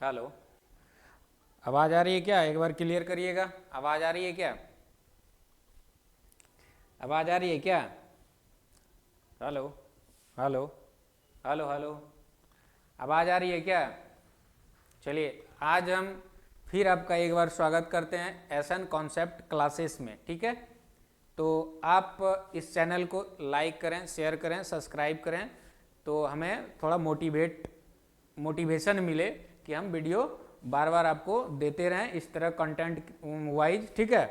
Hello, आवाज आ रही है क्या? एक बार क्लियर करिएगा, आवाज आ रही है क्या? आवाज आ रही है क्या? हेलो हेलो हेलो हेलो, आवाज आ रही है क्या? चलिए, आज हम फिर आपका एक बार स्वागत करते हैं एसन कॉन्सेप्ट क्लासेस में। ठीक है, तो आप इस चैनल को लाइक करें, शेयर करें, सब्सक्राइब करें, तो हमें थोड़ा मोटिवेशन मिले कि हम वीडियो बार बार आपको देते रहें इस तरह कंटेंट वाइज। ठीक है,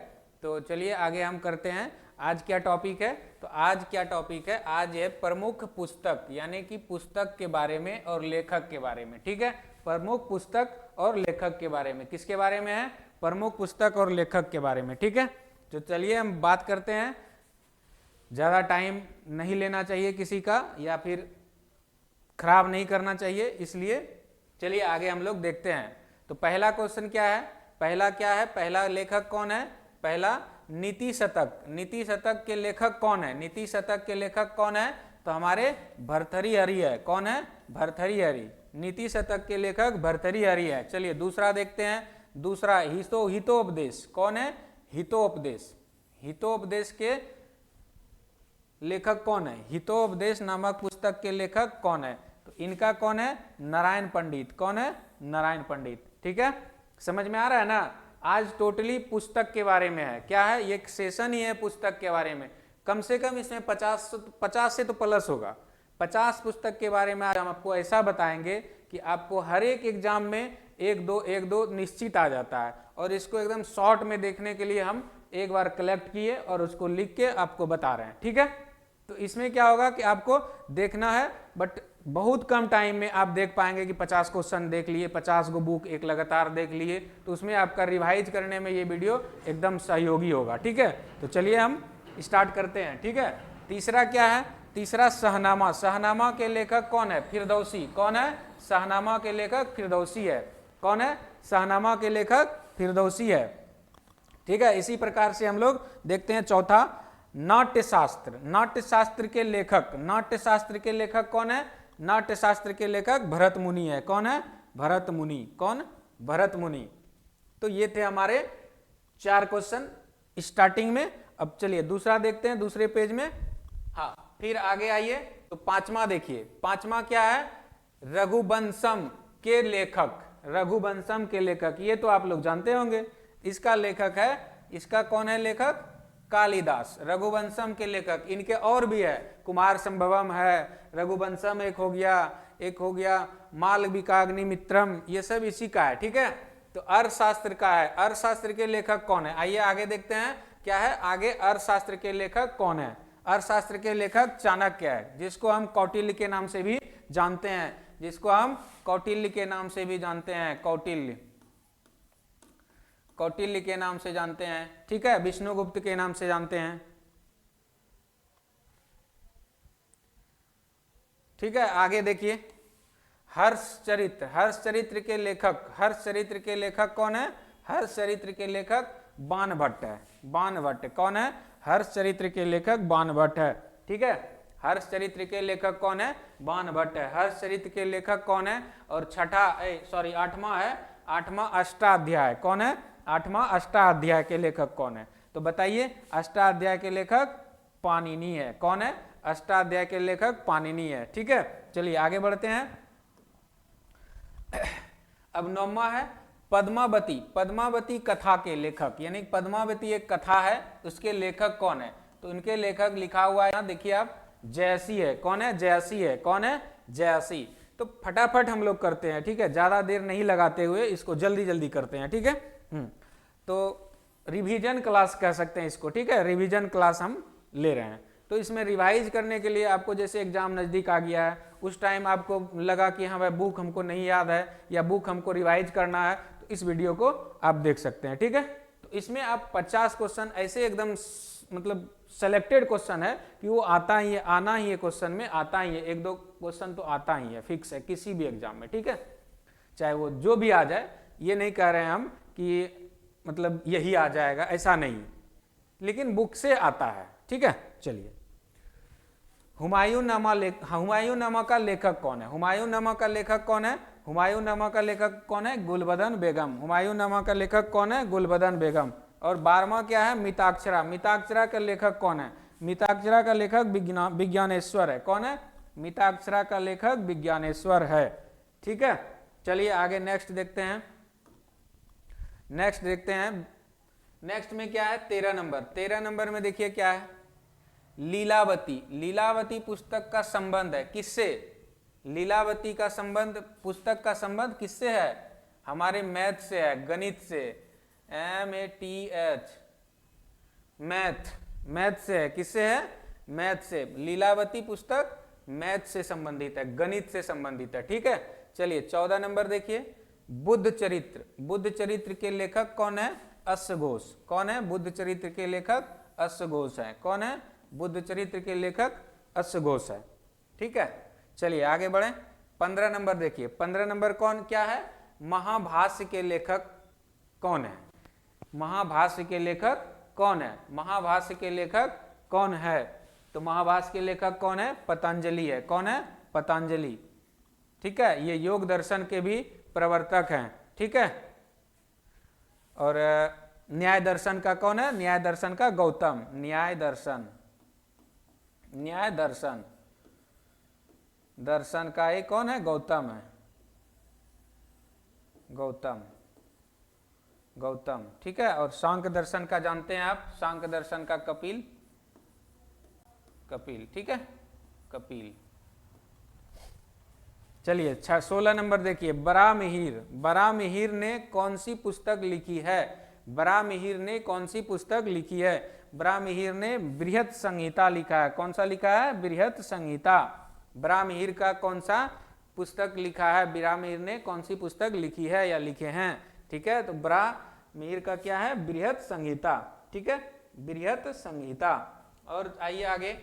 तो चलिए आगे हम करते हैं। आज क्या टॉपिक है? तो आज क्या टॉपिक है, आज है प्रमुख पुस्तक, यानी कि पुस्तक के बारे में और लेखक के बारे में। ठीक है, प्रमुख पुस्तक और लेखक के बारे में। किसके बारे में है? प्रमुख पुस्तक और लेखक के बारे में। ठीक है, तो चलिए हम बात करते हैं। ज़्यादा टाइम नहीं लेना चाहिए किसी का, या फिर खराब नहीं करना चाहिए, इसलिए चलिए आगे हम लोग देखते हैं। तो पहला क्वेश्चन क्या है? पहला लेखक कौन है? पहला नीति शतक। नीति शतक के लेखक कौन है? नीति शतक के लेखक कौन है? तो हमारे भर्तृहरि है। कौन है? भर्तृहरि। नीति शतक के लेखक भर्तृहरि है। चलिए दूसरा देखते हैं। दूसरा हितोपदेश। कौन है? हितोपदेश। हितोपदेश के लेखक कौन है? हितोपदेश नामक पुस्तक के लेखक कौन है? तो इनका कौन है? नारायण पंडित। कौन है? नारायण पंडित। ठीक है, समझ में आ रहा है ना? आज टोटली पुस्तक के बारे में है। क्या है? एक सेशन ही है पुस्तक के बारे में। कम से कम इसमें 50 से तो प्लस होगा। 50 पुस्तक के बारे में आज हम आपको ऐसा बताएंगे कि आपको हर एक एग्जाम में एक दो निश्चित आ जाता है, और इसको एकदम शॉर्ट में देखने के लिए हम एक बार कलेक्ट किए और उसको लिख के आपको बता रहे हैं। ठीक है, तो इसमें क्या होगा कि आपको देखना है, बट बहुत कम टाइम में आप देख पाएंगे कि 50 क्वेश्चन देख लिए, 50 गो बुक एक लगातार देख लिए, तो उसमें आपका रिवाइज करने में ये वीडियो एकदम सहयोगी होगा। ठीक है, तो चलिए हम स्टार्ट करते हैं। ठीक है, तीसरा क्या है? तीसरा शहनामा। शहनामा के लेखक कौन है? फिरदौसी। कौन है? शहनामा के लेखक फिरदौसी है। कौन है? शहनामा के लेखक फिरदौसी है। ठीक है, इसी प्रकार से हम लोग देखते हैं चौथा, नाट्यशास्त्र। नाट्यशास्त्र के लेखक, नाट्यशास्त्र के लेखक कौन है? नाट्यशास्त्र के लेखक भरत मुनि है। कौन है? भरत मुनि। कौन? भरत मुनि। तो ये थे हमारे 4 क्वेश्चन स्टार्टिंग में। अब चलिए दूसरा देखते हैं दूसरे पेज में। हाँ, फिर आगे आइए, तो पांचवा देखिए। पांचवा क्या है? रघुवंशम के लेखक। रघुवंशम के लेखक, ये तो आप लोग जानते होंगे। इसका लेखक है, इसका कौन है लेखक? कालिदास। रघुवंशम के लेखक इनके और भी है, कुमार संभवम है, रघुवंशम एक हो गया मालविकाग्निमित्रम, ये सब इसी का है। ठीक है, तो अर्थशास्त्र का है। अर्थशास्त्र के लेखक कौन है? आइए आगे देखते हैं क्या है आगे। अर्थशास्त्र के लेखक कौन है? अर्थशास्त्र के लेखक चाणक्य है, जिसको हम कौटिल्य के नाम से भी जानते हैं। जिसको हम कौटिल्य के नाम से भी जानते हैं। कौटिल्य, कौटिल्य के नाम से जानते हैं। ठीक है, विष्णुगुप्त के नाम से जानते हैं। ठीक है, आगे देखिए। हर्षचरित्र। हर्षचरित्र के लेखक, हर्षचरित्र के लेखक कौन है? हर्षचरित्र के लेखक बाणभट्ट है। बाणभट्ट। कौन है? हर्षचरित्र के लेखक बाणभट्ट है। ठीक है, हर्षचरित्र के लेखक कौन है? बाणभट्ट है। हर्षचरित्र के लेखक कौन है? और आठवां है, आठवां अष्टाध्याय। कौन है? आठवां अष्टाध्याय के लेखक कौन है? तो बताइए, अष्टाध्याय के लेखक पाणिनि है। कौन है? अष्टाध्याय के लेखक पाणिनि है। ठीक है, चलिए आगे बढ़ते हैं। अब नौवां है पद्मावती। पद्मावती कथा के लेखक, यानी पद्मावती एक कथा है, उसके लेखक कौन है? तो उनके लेखक लिखा हुआ है, देखिए आप, जयसी है। कौन है? जयसी है। कौन है? जयसी। तो फटाफट हम लोग करते हैं। ठीक है, ज्यादा देर नहीं लगाते हुए इसको जल्दी जल्दी करते हैं। ठीक है, तो रिवीजन क्लास कह सकते हैं इसको। ठीक है, रिवीजन क्लास हम ले रहे हैं। तो इसमें रिवाइज करने के लिए आपको, जैसे एग्जाम नज़दीक आ गया है, उस टाइम आपको लगा कि हाँ भाई बुक हमको नहीं याद है या बुक हमको रिवाइज करना है, तो इस वीडियो को आप देख सकते हैं। ठीक है, तो इसमें आप 50 क्वेश्चन ऐसे एकदम मतलब सेलेक्टेड क्वेश्चन है कि वो आता ही है, आना ही है, क्वेश्चन में आता ही है। एक दो क्वेश्चन तो आता ही है, फिक्स है किसी भी एग्जाम में। ठीक है, चाहे वो जो भी आ जाए, ये नहीं कह रहे हैं हम कि मतलब यही आ जाएगा, ऐसा नहीं, लेकिन बुक से आता है। ठीक है, चलिए हुमायूंनामा का लेखक कौन है? हुमायूंनामा का लेखक कौन है? हुमायूंनामा का लेखक कौन है? गुलबदन बेगम। हुमायूंनामा का लेखक कौन है? गुलबदन बेगम। और 12वां क्या है? मिताक्षरा। मिताक्षरा का लेखक कौन है? मिताक्षरा का लेखक विज्ञानेश्वर है। कौन है? मिताक्षरा का लेखक विज्ञानेश्वर है। ठीक है, चलिए आगे नेक्स्ट देखते हैं। नेक्स्ट में क्या है? 13 नंबर। 13 नंबर में देखिए क्या है? लीलावती। लीलावती पुस्तक का संबंध है किससे? लीलावती का संबंध, पुस्तक का संबंध किससे है? हमारे मैथ से है, गणित से। MATH, मैथ से है। किससे है? मैथ से। लीलावती पुस्तक मैथ से संबंधित है, गणित से संबंधित है। ठीक है, चलिए 14 नंबर देखिए, बुद्ध चरित्र। बुद्ध चरित्र के लेखक कौन है? अश्वघोष। कौन है? बुद्ध चरित्र के लेखक अश्वघोष है। कौन है? बुद्ध चरित्र के लेखक अश्वघोष है। ठीक है, चलिए आगे बढ़े। 15 नंबर देखिए, 15 नंबर कौन क्या है? महाभाष्य के लेखक कौन है? महाभाष्य के लेखक कौन है? महाभाष्य के लेखक कौन है? तो महाभाष्य के लेखक कौन है? पतंजलि है। कौन है? पतंजलि। ठीक है, ये योग दर्शन के भी प्रवर्तक हैं। ठीक है, और न्याय दर्शन का कौन है? न्याय दर्शन का गौतम। न्याय दर्शन का एक कौन है? गौतम है। गौतम। ठीक है, और सांख्य दर्शन का जानते हैं आप? सांख्य दर्शन का कपिल। ठीक है, कपिल। चलिए 16 नंबर देखिए, बराहमिहिर। बराहमिहिर ने कौन सी पुस्तक लिखी है? बराहमिहिर ने कौन सी पुस्तक लिखी है? बराहमिहिर ने बृहत संहिता लिखा है। कौन सा लिखा है? बृहत संहिता। बराहमिहिर का कौन सा पुस्तक लिखा है? बराहमिहिर ने कौन सी पुस्तक लिखी है या लिखे हैं? ठीक है, तो बराहमिहिर का क्या है? बृहत संहिता। ठीक है, बृहत संहिता। और आइए आगे,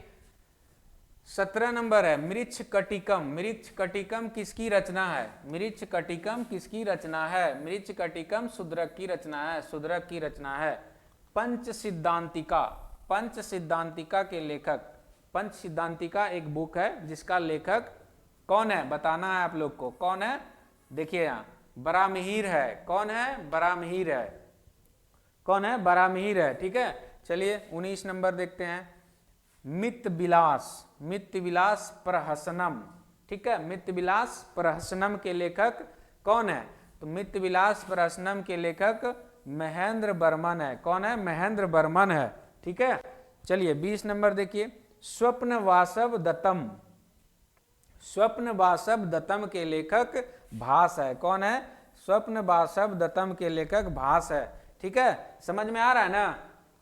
17 नंबर है मृच्छकटिकम। मृच्छकटिकम किसकी रचना है? मृच्छकटिकम किसकी रचना है? मृच्छकटिकम शूद्रक की रचना है। शूद्रक की रचना है। पंचसिद्धांतिका। पंचसिद्धांतिका के लेखक, पंचसिद्धांतिका एक बुक है जिसका लेखक कौन है? बताना है आप लोग को। कौन है? देखिए यहाँ बराहमिहिर है। कौन है? बराहमिहिर है। कौन है? बराहमिहिर है। ठीक है, चलिए 19 नंबर देखते हैं, मितविलास। मितविलास प्रहसनम। ठीक है, मितविलास प्रहसनम के लेखक कौन है? तो मितविलास प्रहसनम के लेखक महेंद्र बर्मन है। कौन है? महेंद्र बर्मन है। ठीक है, चलिए 20 नंबर देखिए, स्वप्नवासव दत्तम। स्वप्नवासव दत्तम के लेखक भास है। कौन है? स्वप्नवासव दत्तम के लेखक भास है। ठीक है, समझ में आ रहा है ना?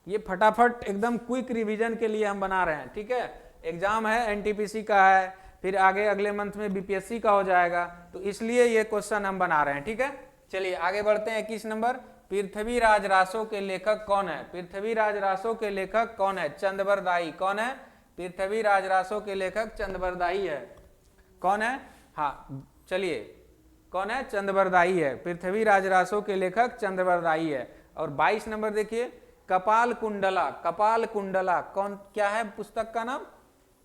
ये फटाफट एकदम क्विक रिवीजन के लिए हम बना रहे हैं। ठीक है, एग्जाम है, एनटीपीसी का है, फिर आगे अगले मंथ में बीपीएससी का हो जाएगा, तो इसलिए ये क्वेश्चन हम बना रहे हैं। ठीक है, चलिए आगे बढ़ते हैं। 21 नंबर, पृथ्वीराज रासो के लेखक कौन है? पृथ्वीराज रासो के लेखक कौन है? चंदबरदाई। कौन है? पृथ्वीराज रासो के लेखक चंदबरदाई है। कौन है? हाँ चलिए, कौन है? चंदबरदाई है। पृथ्वीराज रासो के लेखक चंदबरदाई है। और 22 नंबर देखिए, कपाल कुंडला। कपाल कुंडला कौन, क्या है पुस्तक का नाम?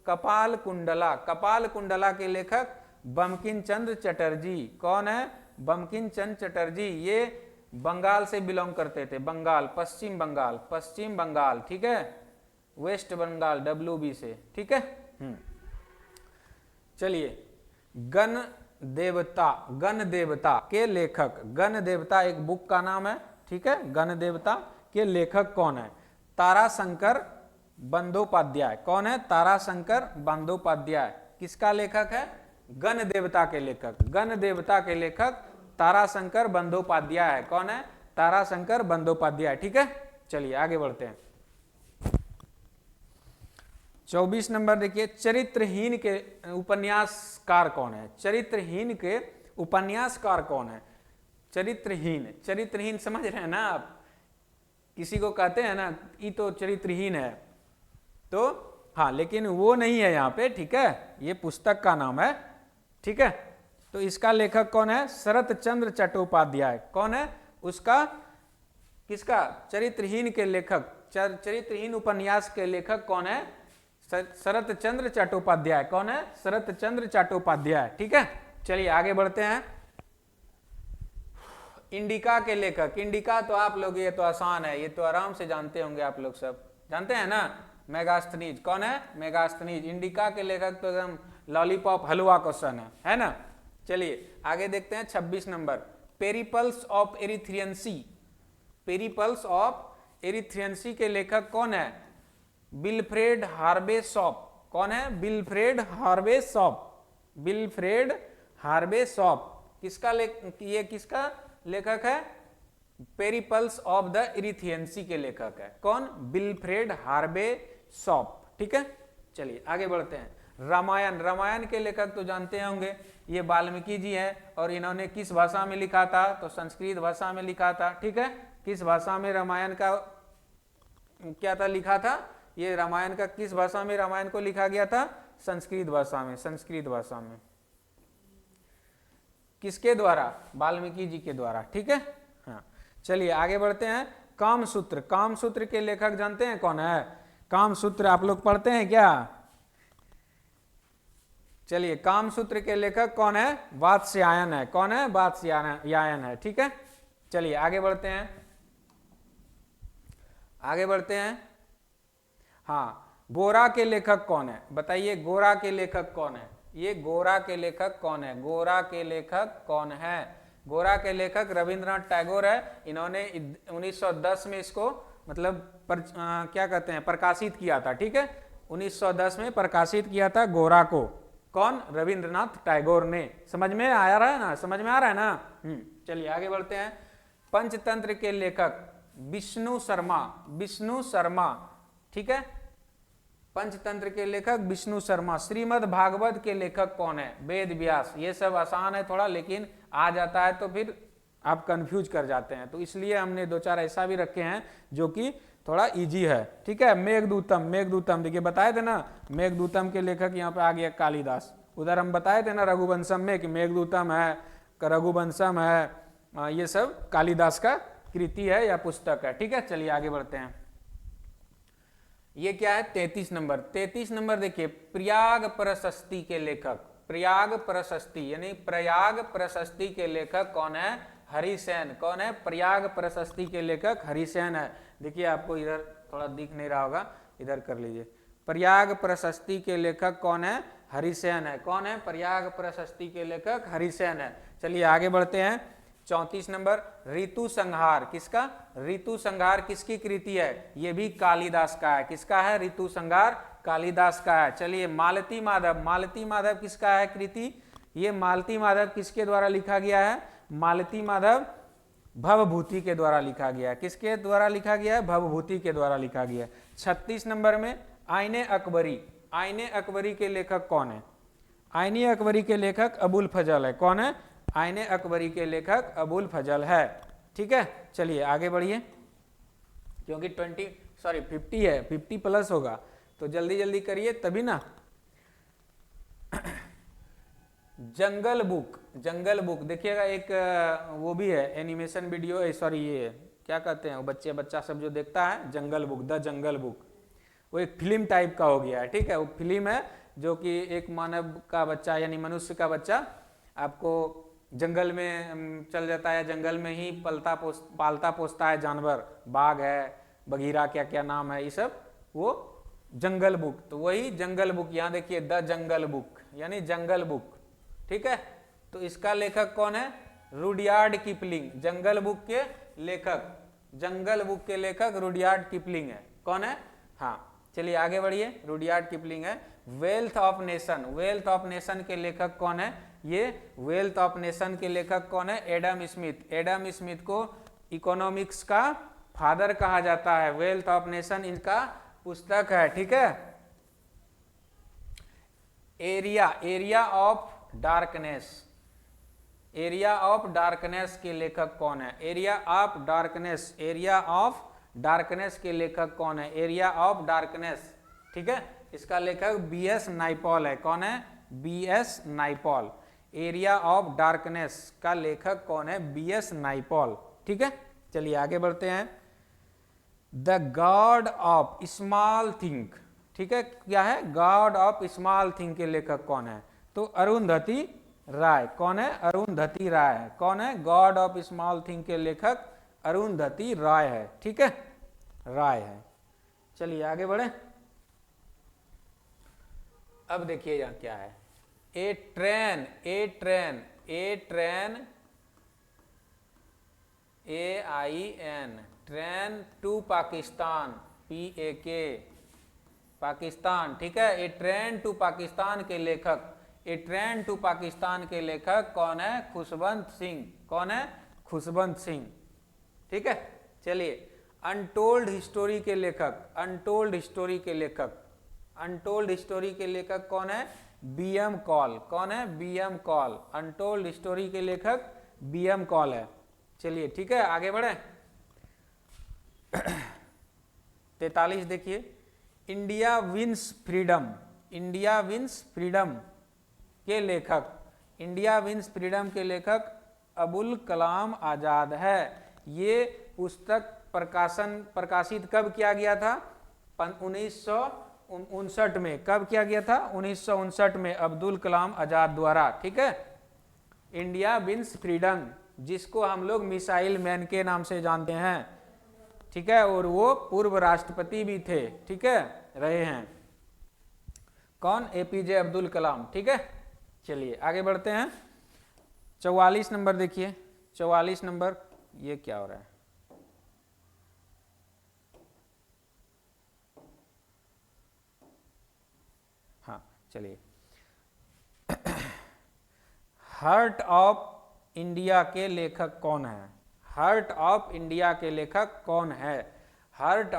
कपाल कुंडला। कपाल कुंडला के लेखक बंकिम चंद्र चटर्जी। कौन है? बंकिम चंद्र चटर्जी। ये बंगाल से बिलोंग करते थे। बंगाल, पश्चिम बंगाल, पश्चिम बंगाल। ठीक है, वेस्ट बंगाल WB से। ठीक है, चलिए गण देवता। गण देवता के लेखक, गण देवता एक बुक का नाम है। ठीक है, गण देवता के लेखक कौन है? ताराशंकर बंदोपाध्याय। कौन है? ताराशंकर बंदोपाध्याय। किसका लेखक है? गण देवता के लेखक। गण देवता के लेखक ताराशंकर बंदोपाध्याय है। कौन है? ताराशंकर बंदोपाध्याय। ठीक है, चलिए आगे बढ़ते हैं। 24 नंबर देखिए, चरित्रहीन के उपन्यासकार कौन है? चरित्रहीन के उपन्यासकार कौन है? चरित्रहीन, चरित्रहीन समझ रहे हैं ना आप? किसी को कहते हैं ना, ये तो चरित्रहीन है, तो हाँ, लेकिन वो नहीं है यहाँ पे। ठीक है, ये पुस्तक का नाम है। ठीक है, तो इसका लेखक कौन है? शरत चंद्र चट्टोपाध्याय। कौन है उसका? किसका? चरित्रहीन के लेखक, चरित्रहीन उपन्यास के लेखक कौन है? शरत चंद्र चट्टोपाध्याय। कौन है? शरत चंद्र चट्टोपाध्याय। ठीक है, चलिए आगे बढ़ते हैं। इंडिका के लेखक, इंडिका तो आप लोग, ये तो आसान है, ये तो आराम से जानते होंगे आप लोग, सब जानते हैं ना। मेगास्थनीज। कौन है? मेगास्थनीज। इंडिका के लेखक तो एकदम लॉलीपॉप हलवा क्वेश्चन है ना। चलिए आगे देखते हैं 26 number, periplus of Erythraean Sea. Periplus of Erythraean Sea के लेखक कौन है? Wilfred Harvey Schoff. कौन है? Wilfred Harvey Schoff. Wilfred Harvey Schoff किसका ये किसका लेखक है? पेरिपल्स ऑफ द एरिथ्रियंसी के लेखक है। कौन? Wilfred Harvey shop. ठीक है, चलिए आगे बढ़ते हैं। रामायण, रामायण के लेखक तो जानते होंगे, ये वाल्मीकि जी हैं, और इन्होंने किस भाषा में लिखा था? तो संस्कृत भाषा में लिखा था। ठीक है, किस भाषा में रामायण का क्या था लिखा था? ये रामायण का किस भाषा में रामायण को लिखा गया था? संस्कृत भाषा में। संस्कृत भाषा में किसके द्वारा? वाल्मीकि जी के द्वारा। ठीक है, हाँ चलिए आगे बढ़ते हैं। कामसूत्र, कामसूत्र के लेखक जानते हैं कौन है? कामसूत्र आप लोग पढ़ते हैं क्या? चलिए कामसूत्र के लेखक कौन है? वात्स्यायन है। कौन है? वात्स्यायन है। ठीक है, चलिए आगे बढ़ते हैं, आगे बढ़ते हैं। हाँ, गोरा के लेखक कौन है? बताइए, गोरा के लेखक कौन है? ये गोरा के लेखक कौन है? गोरा के लेखक कौन है? गोरा के लेखक रविंद्रनाथ टैगोर है। इन्होंने 1910 में इसको मतलब क्या कहते हैं, प्रकाशित किया था। ठीक है, 1910 में प्रकाशित किया था गोरा को। कौन? रविंद्रनाथ टैगोर ने। समझ में आ रहा है ना? समझ में आ रहा है ना? चलिए आगे बढ़ते हैं। पंचतंत्र के लेखक विष्णु शर्मा। विष्णु शर्मा। ठीक है, पंचतंत्र के लेखक विष्णु शर्मा। श्रीमद् भागवत के लेखक कौन है? वेद व्यास। ये सब आसान है थोड़ा, लेकिन आ जाता है तो फिर आप कंफ्यूज कर जाते हैं, तो इसलिए हमने दो चार ऐसा भी रखे हैं जो कि थोड़ा इजी है। ठीक है, मेघदूतम। मेघदूतम देखिए बताए थे ना, मेघदूतम के लेखक यहाँ पे आ गया कालिदास। उधर हम बताए थे ना रघुवंशम में कि मेघदूतम है, रघुवंशम है, ये सब कालिदास का कृति है या पुस्तक है। ठीक है, चलिए आगे बढ़ते हैं। ये क्या है? 33 नंबर। 33 नंबर देखिए, प्रयाग प्रशस्ति के लेखक। प्रयाग प्रशस्ति यानी प्रयाग प्रशस्ति के लेखक कौन है? हरिसेन। कौन है? प्रयाग प्रशस्ति के लेखक हरिसेन है। देखिए आपको इधर थोड़ा दिख नहीं रहा होगा, इधर कर लीजिए। प्रयाग प्रशस्ति के लेखक कौन है? हरिसेन है। कौन है? प्रयाग प्रशस्ति के लेखक हरिसेन है। चलिए आगे बढ़ते हैं। 34 नंबर, ऋतु संहार। किसका? ऋतु संहार किसकी कृति है? ये भी कालिदास का है। किसका है? ऋतु संहार कालिदास का है। चलिए मालती माधव। मालती माधव किसका है कृति? ये मालती माधव किसके द्वारा लिखा गया है? मालती माधव भवभूति के द्वारा लिखा गया है। किसके द्वारा लिखा गया है? भवभूति के द्वारा लिखा गया है। 36 नंबर में आईने अकबरी। आईने अकबरी के लेखक कौन है? आईने अकबरी के लेखक अबुल फजल है। कौन है? आईने अकबरी के लेखक अबुल फजल है। ठीक है, चलिए आगे बढ़िए, क्योंकि 50 है, 50 प्लस होगा तो जल्दी जल्दी करिए तभी ना। जंगल बुक। जंगल बुक देखिएगा, एक वो भी है एनिमेशन वीडियो, सॉरी ये क्या कहते हैं वो बच्चा सब जो देखता है, जंगल बुक, द जंगल बुक, वो एक फिल्म टाइप का हो गया है। ठीक है, वो फिल्म है जो कि एक मानव का बच्चा यानी मनुष्य का बच्चा आपको जंगल में चल जाता है, जंगल में ही पालता पोसता है जानवर, बाघ है, बघीरा, क्या क्या नाम है ये सब, वो जंगल बुक। तो वही जंगल बुक, यहाँ देखिए द जंगल बुक यानी जंगल बुक। ठीक है, तो इसका लेखक कौन है? Rudyard Kipling. जंगल बुक के लेखक, जंगल बुक के लेखक रुडयार्ड किपलिंग है। कौन है? हाँ चलिए आगे बढ़िए, रुडयार्ड किपलिंग है। Wealth of nation. Wealth of nation के लेखक कौन है? ये वेल्थ ऑफ नेशन के लेखक कौन है? Adam Smith. एडम स्मिथ को इकोनॉमिक्स का फादर कहा जाता है। वेल्थ ऑफ नेशन इनका पुस्तक है। ठीक है, area of darkness. Area of darkness के लेखक कौन है? Area of darkness. Area of darkness के लेखक कौन है? Area of darkness. ठीक है, इसका लेखक बीएस नाइपॉल है। कौन है? BS Naipaul. Area of darkness का लेखक कौन है? बीएस नाइपॉल। ठीक है, चलिए आगे बढ़ते हैं। The god of small thing. ठीक है, क्या है, गॉड ऑफ स्मॉल थिंग के लेखक कौन है? तो अरुंधति राय। कौन है? अरुंधति राय है। कौन है? गॉड ऑफ स्मॉल थिंग के लेखक अरुंधति राय है। ठीक है, राय है। चलिए आगे बढ़े। अब देखिए यहां क्या है, A train, A train, A train, AIN, train to Pakistan, PAK, Pakistan. ठीक है, ए ट्रेन टू पाकिस्तान के लेखक, ए ट्रेन टू पाकिस्तान के लेखक कौन है? खुशवंत सिंह। कौन है? खुशवंत सिंह। ठीक है, चलिए अनटोल्ड हिस्टोरी के लेखक, अनटोल्ड हिस्टोरी के लेखक, अनटोल्ड हिस्टोरी के लेखक कौन है? BM call. कौन है? BM call. अनटोल्ड हिस्टोरी के लेखक BM कॉल है। चलिए ठीक है, आगे बढ़े। 43 देखिए, India wins freedom, India wins freedom के लेखक, इंडिया विंस फ्रीडम के लेखक अबुल कलाम आजाद है। ये पुस्तक प्रकाशित कब किया गया था? 1959 में। कब किया गया था? 1959 में अब्दुल कलाम आजाद द्वारा। ठीक है, इंडिया विंस फ्रीडम, जिसको हम लोग मिसाइल मैन के नाम से जानते हैं। ठीक है, और वो पूर्व राष्ट्रपति भी थे। ठीक है, रहे हैं। कौन? APJ अब्दुल कलाम। ठीक है, चलिए आगे बढ़ते हैं। 44 नंबर देखिए, 44 नंबर, ये क्या हो रहा है? हाँ चलिए, हार्ट ऑफ इंडिया के लेखक कौन है? हार्ट ऑफ इंडिया के लेखक कौन है? हार्ट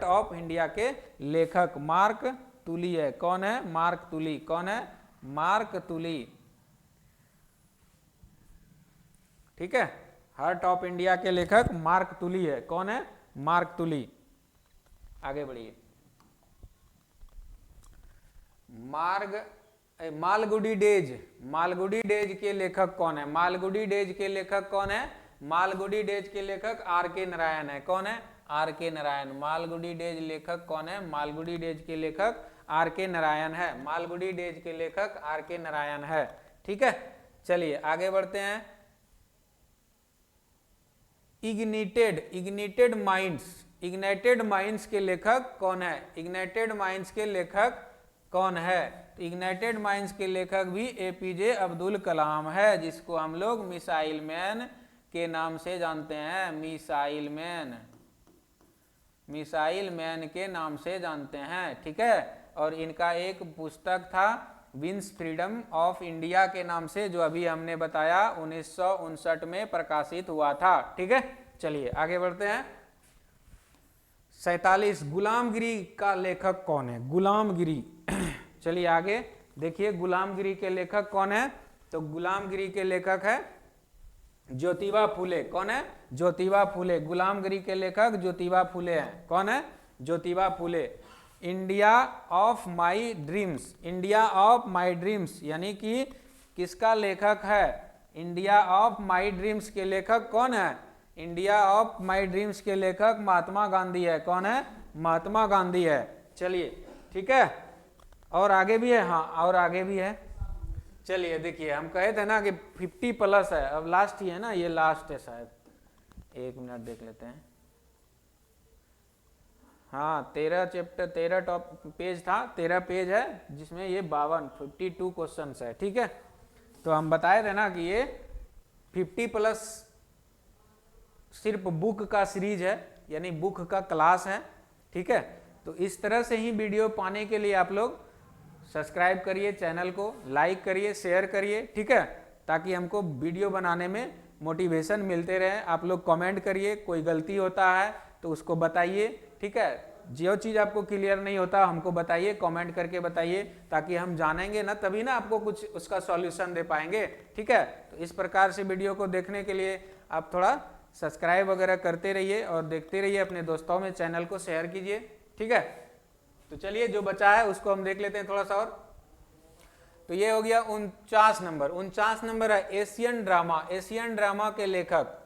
ऑफ इंडिया के लेखक मार्क तुली है। कौन है? मार्क तुली। कौन है? मार्क तुली। ठीक है, हार्ट ऑफ इंडिया के लेखक मार्क तुली है। कौन है? मार्क तुली। आगे बढ़िए। मालगुडी डेज, मालगुडी डेज के लेखक कौन है? मालगुडी डेज के लेखक कौन है? मालगुडी डेज के लेखक RK नारायण है। कौन है? RK नारायण। मालगुडी डेज लेखक कौन है? मालगुडी डेज के लेखक RK नारायण है। मालगुडी डेज के लेखक RK नारायण है। ठीक है, चलिए आगे बढ़ते हैं। इग्निटेड माइंड्स के लेखक कौन है? इग्नाइटेड माइंड्स के लेखक कौन है? इग्नाइटेड माइंड्स के लेखक भी APJ अब्दुल कलाम है, जिसको हम लोग मिसाइल मैन के नाम से जानते हैं। मिसाइल मैन, मिसाइल मैन के नाम से जानते हैं। ठीक है, और इनका एक पुस्तक था विंस फ्रीडम ऑफ इंडिया के नाम से, जो अभी हमने बताया 1959 में प्रकाशित हुआ था। ठीक है, चलिए आगे बढ़ते हैं। 47 गुलामगिरी का लेखक कौन है? गुलामगिरी। चलिए आगे देखिए, गुलामगिरी के लेखक कौन है? तो गुलामगिरी के लेखक है ज्योतिबा फुले। कौन है? ज्योतिबा फुले। गुलामगिरी के लेखक ज्योतिबा फुले हैं। कौन है? Jyotiba Phule. India of my dreams, India of my dreams यानी कि किसका लेखक है? इंडिया ऑफ माई ड्रीम्स के लेखक कौन है? इंडिया ऑफ माई ड्रीम्स के लेखक महात्मा गांधी है। कौन है? महात्मा गांधी है। चलिए ठीक है, और आगे भी है। हाँ, और आगे भी है। चलिए देखिए, हम कहे थे ना कि 50+ है, अब लास्ट ही है ना, ये लास्ट है शायद। एक मिनट देख लेते हैं। हाँ, 13 चैप्टर, 13 टॉप पेज था, 13 पेज है, जिसमें ये 52 क्वेश्चन है। ठीक है, तो हम बताए थे ना कि ये 50+ सिर्फ बुक का सीरीज है, यानी बुक का क्लास है। ठीक है, तो इस तरह से ही वीडियो पाने के लिए आप लोग सब्सक्राइब करिए, चैनल को लाइक करिए, शेयर करिए। ठीक है, ताकि हमको वीडियो बनाने में मोटिवेशन मिलते रहे। आप लोग कमेंट करिए, कोई गलती होता है तो उसको बताइए। ठीक है, जो चीज़ आपको क्लियर नहीं होता हमको बताइए, कमेंट करके बताइए, ताकि हम जानेंगे ना, तभी ना आपको कुछ उसका सॉल्यूशन दे पाएंगे। ठीक है, तो इस प्रकार से वीडियो को देखने के लिए आप थोड़ा सब्सक्राइब वगैरह करते रहिए और देखते रहिए, अपने दोस्तों में चैनल को शेयर कीजिए। ठीक है, तो चलिए जो बचा है उसको हम देख लेते हैं थोड़ा सा और। तो ये हो गया 49 नंबर। 49 नंबर है एशियन ड्रामा। एशियन ड्रामा के लेखक,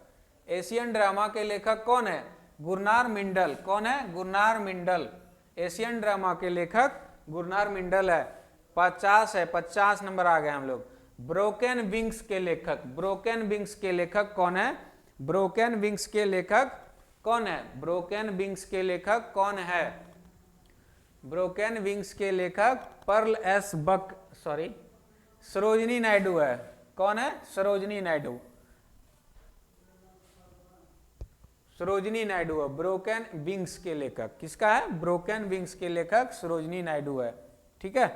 एशियन ड्रामा के लेखक कौन है? गुरनार मिंडल। कौन है? गुरनार मिंडल। एशियन ड्रामा के लेखक गुरनार मिंडल है। 50 है, 50 नंबर आ गए हम लोग। ब्रोकन विंग्स के लेखक, ब्रोकन विंग्स के लेखक कौन है? ब्रोकन विंग्स के लेखक कौन है? ब्रोकन विंग्स के लेखक कौन है? ब्रोकन विंग्स के लेखक Pearl S Buck, sorry Sarojini Naidu है। कौन है? सरोजिनी नायडू, सरोजिनी नायडू है ब्रोकन विंग्स के लेखक। किसका है? ब्रोकन विंग्स के लेखक सरोजिनी नायडू है। ठीक है।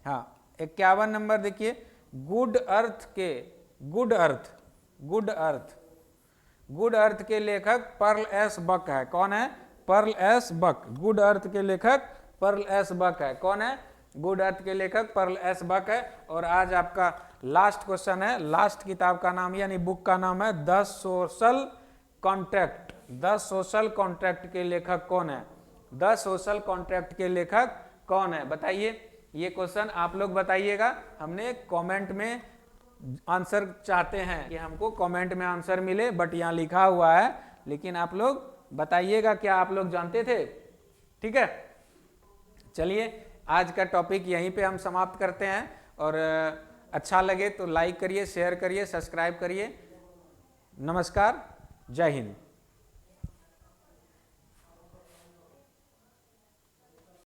हाँ, 51 नंबर देखिए, गुड अर्थ के, good earth, good earth, good earth के लेखक पर्ल एस बक है। कौन है? Pearl S Buck. Good earth के लेखक पर्ल एस बक है। कौन है? गुड अर्थ के लेखक पर्ल एस बक है। और आज आपका लास्ट क्वेश्चन है। लास्ट किताब का नाम यानी बुक का नाम है the social contract. The social contract के लेखक कौन है? द सोशल कॉन्ट्रैक्ट के लेखक कौन है? बताइए। ये क्वेश्चन आप लोग बताइएगा। हमने कमेंट में आंसर चाहते हैं कि हमको कमेंट में आंसर मिले, बट यहाँ लिखा हुआ है, लेकिन आप लोग बताइएगा क्या आप लोग जानते थे? ठीक है, चलिए आज का टॉपिक यहीं पे हम समाप्त करते हैं। और अच्छा लगे तो लाइक करिए, शेयर करिए, सब्सक्राइब करिए। नमस्कार, जय हिंद।